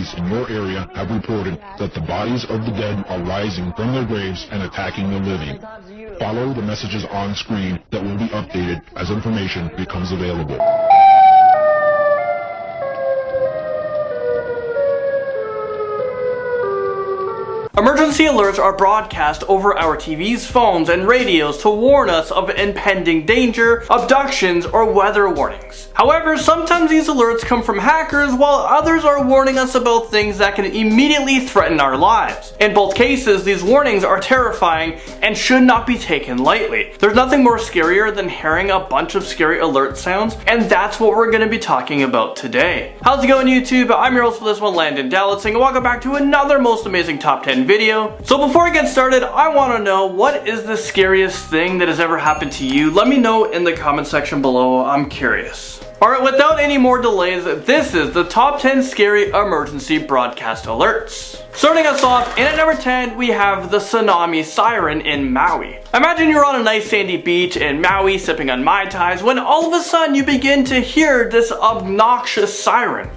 police in your area have reported that the bodies of the dead are rising from their graves and attacking the living. Follow the messages on screen that will be updated as information becomes available. Emergency alerts are broadcast over our TVs, phones, and radios to warn us of impending danger, abductions, or weather warnings. However, sometimes these alerts come from hackers, while others are warning us about things that can immediately threaten our lives. In both cases, these warnings are terrifying and should not be taken lightly. There's nothing more scarier than hearing a bunch of scary alert sounds, and that's what we're going to be talking about today. How's it going, YouTube? I'm your host for this one, Landon Dallitzing, and welcome back to another most amazing top 10 video. So before I get started, I want to know, what is the scariest thing that has ever happened to you? Let me know in the comment section below. I'm curious. Alright, without any more delays, this is the top 10 scary emergency broadcast alerts. Starting us off, in at number 10, we have the Tsunami Siren in Maui. Imagine you're on a nice sandy beach in Maui sipping on Mai Tais when all of a sudden you begin to hear this obnoxious siren.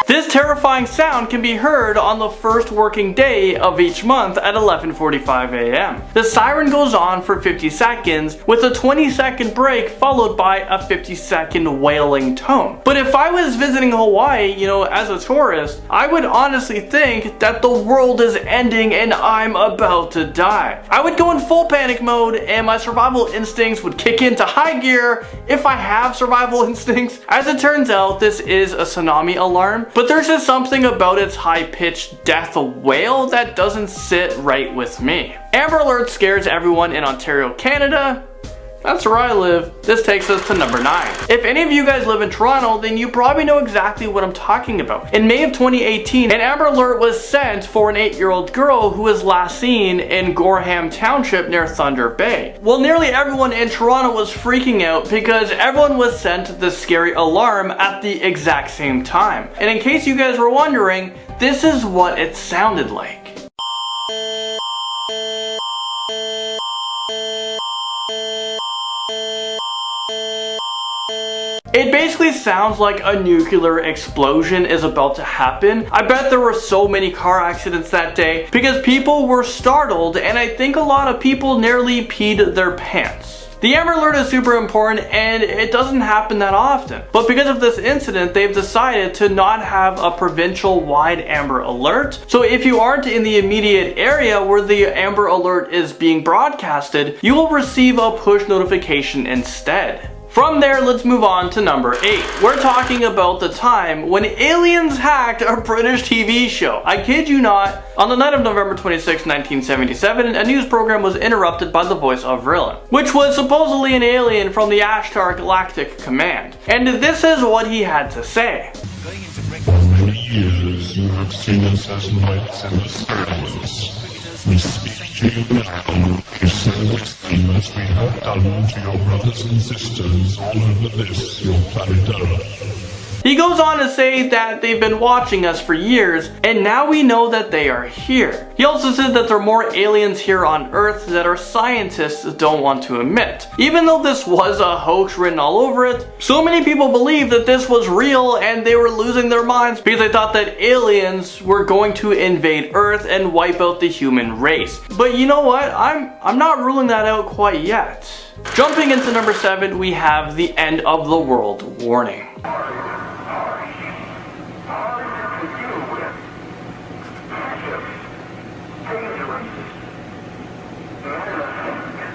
This terrifying sound can be heard on the first working day of each month at 11:45 a.m. The siren goes on for 50 seconds with a 20-second break followed by a 50-second wailing tone. But if I was visiting Hawaii, as a tourist, I would honestly think that the world is ending and I'm about to die. I would go in full panic mode and my survival instincts would kick into high gear if I have survival instincts. As it turns out, this is a tsunami alarm, but there's just something about its high-pitched death wail that doesn't sit right with me. Amber Alert scares everyone in Ontario, Canada. That's where I live. This takes us to number 9. If any of you guys live in Toronto, then you probably know exactly what I'm talking about. In May of 2018, an Amber Alert was sent for an 8-year-old girl who was last seen in Gorham Township near Thunder Bay. Well, nearly everyone in Toronto was freaking out because everyone was sent this scary alarm at the exact same time. And in case you guys were wondering, this is what it sounded like. It basically sounds like a nuclear explosion is about to happen. I bet there were so many car accidents that day because people were startled, and I think a lot of people nearly peed their pants. The Amber Alert is super important and it doesn't happen that often. But because of this incident, they've decided to not have a provincial-wide Amber Alert. So if you aren't in the immediate area where the Amber Alert is being broadcasted, you will receive a push notification instead. From there, let's move on to number 8. We're talking about the time when aliens hacked a British TV show. I kid you not. On the night of November 26, 1977, a news program was interrupted by the voice of Vrillin, which was supposedly an alien from the Ashtar Galactic Command. And this is what he had to say. For many years you have seen us as knights and servants. We speak to you now to service them as we have done to your brothers and sisters all over this, your planet Earth. He goes on to say that they've been watching us for years, and now we know that they are here. He also said that there are more aliens here on Earth that our scientists don't want to admit. Even though this was a hoax written all over it, so many people believed that this was real and they were losing their minds because they thought that aliens were going to invade Earth and wipe out the human race. But you know what? I'm not ruling that out quite yet. Jumping into number 7, we have the end of the world warning.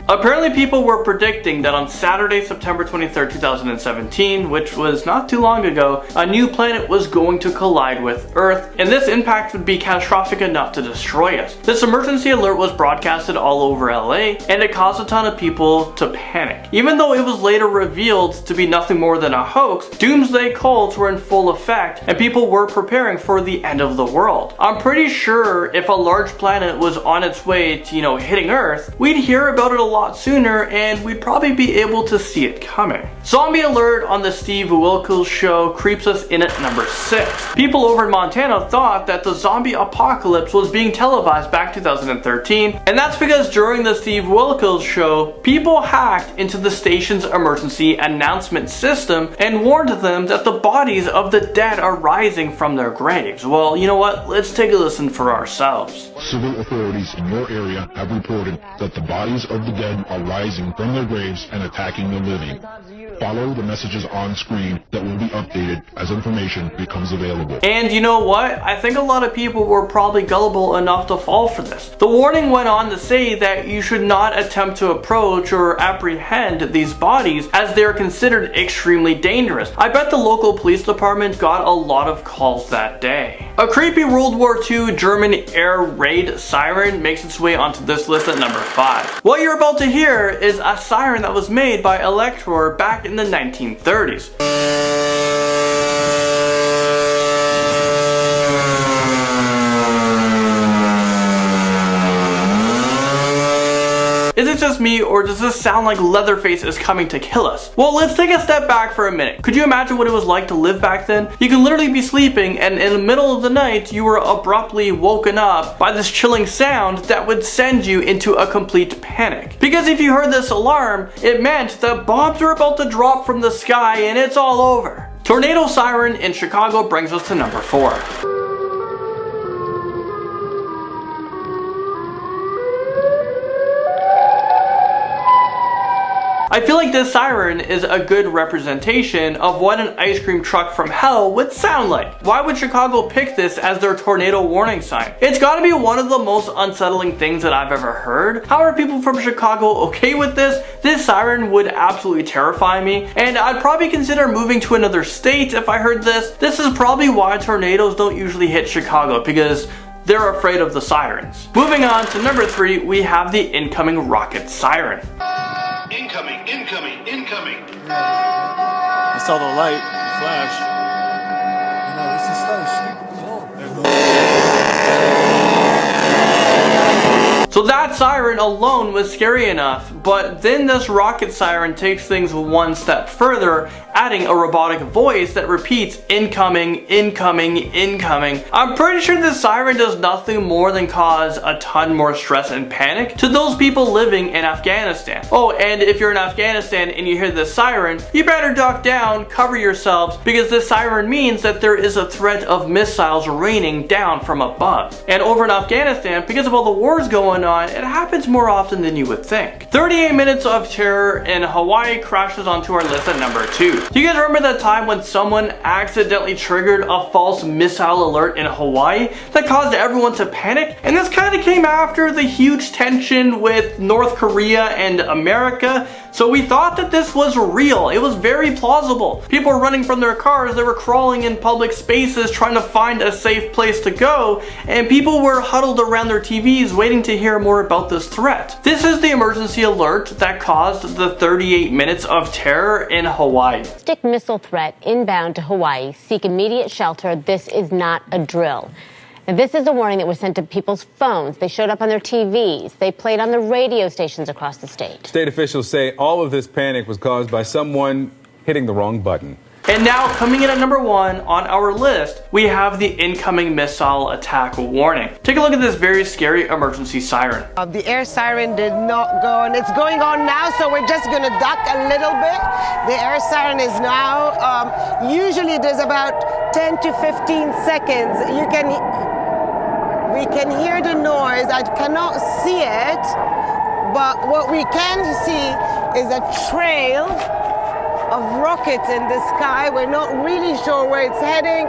Apparently people were predicting that on Saturday, September 23rd, 2017, which was not too long ago, a new planet was going to collide with Earth, and this impact would be catastrophic enough to destroy us. This emergency alert was broadcasted all over LA, and it caused a ton of people to panic. Even though it was later revealed to be nothing more than a hoax, doomsday cults were in full effect, and people were preparing for the end of the world. I'm pretty sure if a large planet was on its way to, hitting Earth, we'd hear about it a lot lot sooner and we'd probably be able to see it coming. Zombie alert on the Steve Wilkos show creeps us in at number 6. People over in Montana thought that the zombie apocalypse was being televised back 2013, and that's because during the Steve Wilkos show, people hacked into the station's emergency announcement system and warned them that the bodies of the dead are rising from their graves. Well, you know what? Let's take a listen for ourselves. Civil authorities in your area have reported that the bodies of the dead are rising from their graves and attacking the living. Follow the messages on screen that will be updated as information becomes available. And you know what? I think a lot of people were probably gullible enough to fall for this. The warning went on to say that you should not attempt to approach or apprehend these bodies as they are considered extremely dangerous. I bet the local police department got a lot of calls that day. A creepy World War II German air raid siren makes its way onto this list at number 5. What you're about to hear is a siren that was made by Elector back in the 1930s. Is it just me, or does this sound like Leatherface is coming to kill us? Well, let's take a step back for a minute. Could you imagine what it was like to live back then? You could literally be sleeping, and in the middle of the night, you were abruptly woken up by this chilling sound that would send you into a complete panic. Because if you heard this alarm, it meant that bombs are about to drop from the sky and it's all over. Tornado siren in Chicago brings us to number 4. I feel like this siren is a good representation of what an ice cream truck from hell would sound like. Why would Chicago pick this as their tornado warning sign? It's gotta be one of the most unsettling things that I've ever heard. How are people from Chicago okay with this? This siren would absolutely terrify me, and I'd probably consider moving to another state if I heard this. This is probably why tornadoes don't usually hit Chicago, because they're afraid of the sirens. Moving on to number 3, we have the incoming rocket siren. Incoming, incoming, incoming. I saw the light, the flash. So that siren alone was scary enough, but then this rocket siren takes things one step further, adding a robotic voice that repeats incoming, incoming, incoming. I'm pretty sure this siren does nothing more than cause a ton more stress and panic to those people living in Afghanistan. Oh, and if you're in Afghanistan and you hear this siren, you better duck down, cover yourselves, because this siren means that there is a threat of missiles raining down from above. And over in Afghanistan, because of all the wars going on, it happens more often than you would think. 38 minutes of terror in Hawaii crashes onto our list at number 2. Do you guys remember that time when someone accidentally triggered a false missile alert in Hawaii that caused everyone to panic? And this kind of came after the huge tension with North Korea and America, so we thought that this was real. It was very plausible. People were running from their cars, they were crawling in public spaces trying to find a safe place to go, and people were huddled around their TVs waiting to hear more about this threat. This is the emergency alert that caused the 38 minutes of terror in Hawaii. Ballistic missile threat inbound to Hawaii. Seek immediate shelter. This is not a drill. Now, this is a warning that was sent to people's phones. They showed up on their TVs. They played on the radio stations across the state. State officials say all of this panic was caused by someone hitting the wrong button. And now, coming in at number 1 on our list, we have the incoming missile attack warning. Take a look at this very scary emergency siren. The air siren did not go, and it's going on now, so we're just going to duck a little bit. The air siren is now, usually there's about 10 to 15 seconds. We can hear the noise. I cannot see it, but what we can see is a trail of rockets in the sky. We're not really sure where it's heading.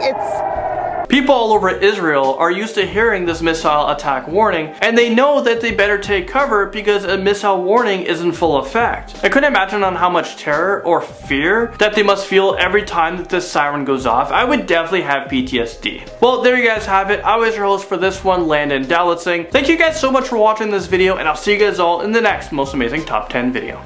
People all over Israel are used to hearing this missile attack warning, and they know that they better take cover because a missile warning is in full effect. I couldn't imagine on how much terror or fear that they must feel every time that this siren goes off. I would definitely have PTSD. Well, there you guys have it. I was your host for this one, Landon Dalitzing. Thank you guys so much for watching this video, and I'll see you guys all in the next most amazing top 10 video.